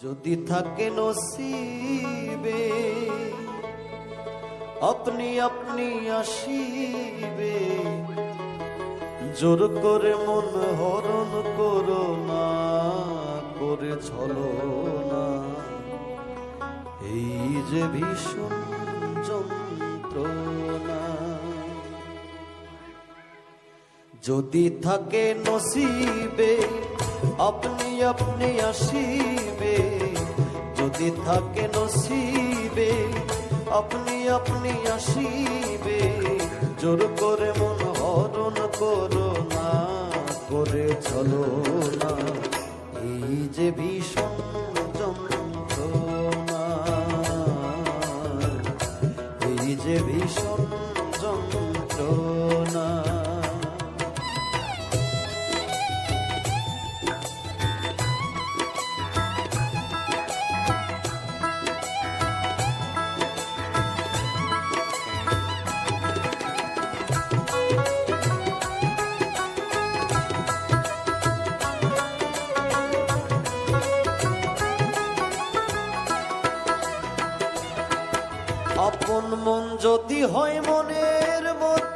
যদি থাকে নসিবে আপনি আপনি আসিবে, জোর করে মন হরণ করো না, করে চলো না এই যে ভীষণ যন্ত্রণা। যদি থাকে নসিবে আপনি আপনি আসিবে, যদি থাকে নসিবে আপনি আপনি আসিবে, জোর করে মন হরণ করো না, করে চলো না এই যে ভীষণ যন্ত্রণা, এই যে ভীষণ যন্ত্রণা। আপন মন যদি হয় মনের মতো,